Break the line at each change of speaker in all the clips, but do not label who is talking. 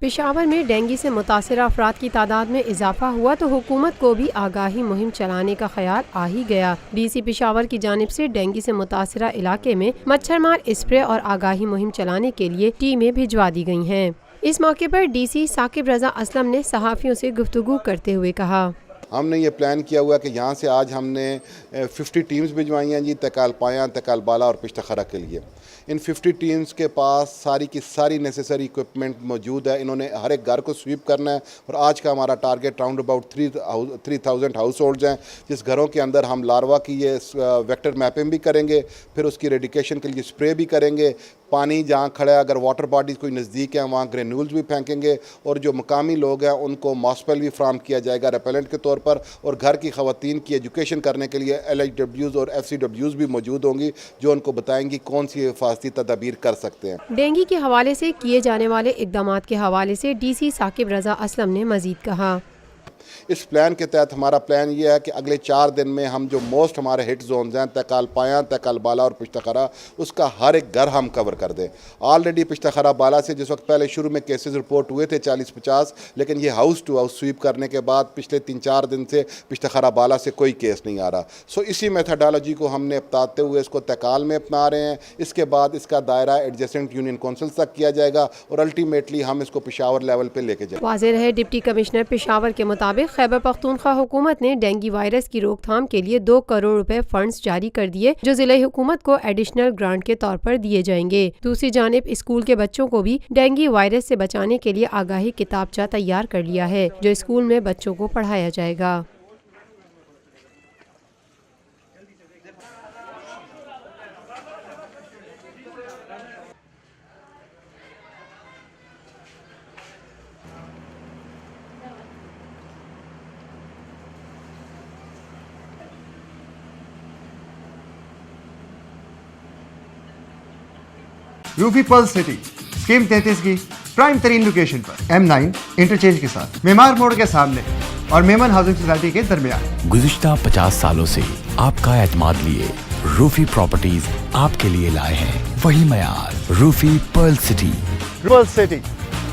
پشاور میں ڈینگی سے متاثرہ افراد کی تعداد میں اضافہ ہوا تو حکومت کو بھی آگاہی مہم چلانے کا خیال آ ہی گیا۔ ڈی سی پشاور کی جانب سے ڈینگی سے متاثرہ علاقے میں مچھر مار اسپرے اور آگاہی مہم چلانے کے لیے ٹیمیں بھجوا دی گئی ہیں۔ اس موقع پر ڈی سی ثاقب رضا اسلم نے صحافیوں سے گفتگو کرتے ہوئے کہا،
ہم نے یہ پلان کیا ہوا کہ یہاں سے آج ہم نے 50 ٹیمز بھجوائی ہیں جی، تکال پایاں، تکال بالا اور پشت خرا کے لیے۔ ان 50 ٹیمز کے پاس ساری کی ساری نیسیسری اکوپمنٹ موجود ہے۔ انہوں نے ہر ایک گھر کو سویپ کرنا ہے اور آج کا ہمارا target round about 3000 house holds ہیں، جس گھروں کے اندر ہم لاروا کی یہ ویکٹر میپنگ بھی کریں گے، پھر اس کی ریڈیکیشن کے لیے اسپرے بھی کریں گے۔ پانی جہاں کھڑا ہے، اگر واٹر باڈیز کوئی نزدیک ہیں وہاں گرینولز بھی پھینکیں گے، اور جو مقامی لوگ ہیں ان کو ماسپیل بھی فراہم کیا جائے گا ریپیلنٹ کے طور پر، اور گھر کی خواتین کی ایجوکیشن کرنے کے لیے LHWs اور FCWs بھی موجود ہوں گی جو ان کو بتائیں گی کون سی حفاظتی تدابیر کر سکتے ہیں۔
ڈینگی کے حوالے سے کیے جانے والے اقدامات کے حوالے سے ڈی سی ثاقب رضا اسلم نے مزید کہا،
اس پلان کے تحت ہمارا پلان یہ ہے کہ اگلے 4 دن میں ہم جو موسٹ ہمارے ہٹ زونز ہیں، تکال پایاں، تکال بالا اور پشت خرا، اس کا ہر ایک گھر ہم کور کر دیں۔ آلریڈی پشت خرا بالا سے جس وقت پہلے شروع میں کیسز رپورٹ ہوئے تھے 40-50، لیکن یہ ہاؤس ٹو ہاؤس سویپ کرنے کے بعد پچھلے 3-4 دن سے پشت خرا بالا سے کوئی کیس نہیں آ رہا۔ اسی میتھڈالوجی کو ہم نے اپناتے ہوئے اس کو تکال میں اپنا رہے ہیں۔ اس کے بعد اس کا دائرہ ایڈجسٹنٹ یونین کونسل تک کیا جائے گا اور الٹیمیٹلی ہم اس کو پشاور لیول پہ لے کے جائیں گے۔
واضح رہے ڈپٹی کمشنر پشاور کے مطابق خیبر پختونخوا حکومت نے ڈینگی وائرس کی روک تھام کے لیے 2 کروڑ روپے فنڈز جاری کر دیے، جو ضلع حکومت کو ایڈیشنل گرانٹ کے طور پر دیے جائیں گے۔ دوسری جانب اسکول کے بچوں کو بھی ڈینگی وائرس سے بچانے کے لیے آگاہی کتابچہ تیار کر لیا ہے، جو اسکول میں بچوں کو پڑھایا جائے گا۔
روفی پرل سٹی اسکیم 33 کی پرائم ترین لوکیشن پر M9 انٹرچینج کے ساتھ، معمار موڑ کے سامنے اور میمن ہاؤسنگ سوسائٹی کے درمیان۔
گزشتہ 50 سالوں سے آپ کا اعتماد لیے روفی پراپرٹیز آپ کے لیے لائے ہیں وہی معیار، روفی پرل سٹی۔
پرل سٹی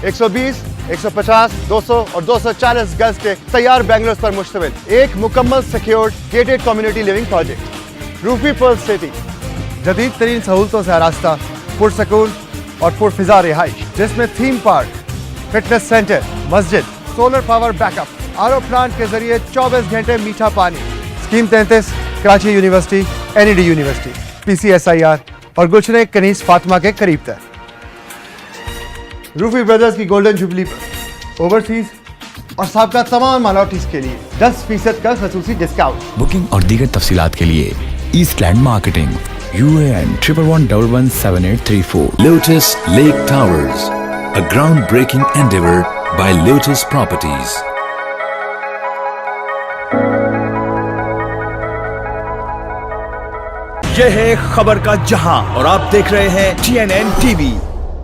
120، 150، 200 اور 240 گز کے تیار بنگلوز پر مشتمل ایک مکمل secured gated community living project. Roofi pearl city جدید ترین سہولتوں سے آراستہ، پرسکون اور پرفضا رہائش، جس میں تھیم پارک، فٹنس سینٹر، مسجد، solar power backup, RO plant کے ذریعے 24 گھنٹے میٹھا پانی۔ Scheme 33 Karachi university, NED university, PCSIR اور گلشن کنیز فاطمہ کے قریب تر۔ روفی بردرز کی گولڈن جوبلی پر اوورسیز اور سابقہ تمام مالوٹیز کے لیے 10% کا خصوصی ڈسکاؤنٹ۔
بکنگ اور دیگر تفصیلات کے لیے East Land Marketing, UAN 11117834. Lotus Lake Towers, a groundbreaking endeavor by Lotus Properties.
یہ ہے خبر کا جہاں اور آپ دیکھ رہے ہیں TNN TV۔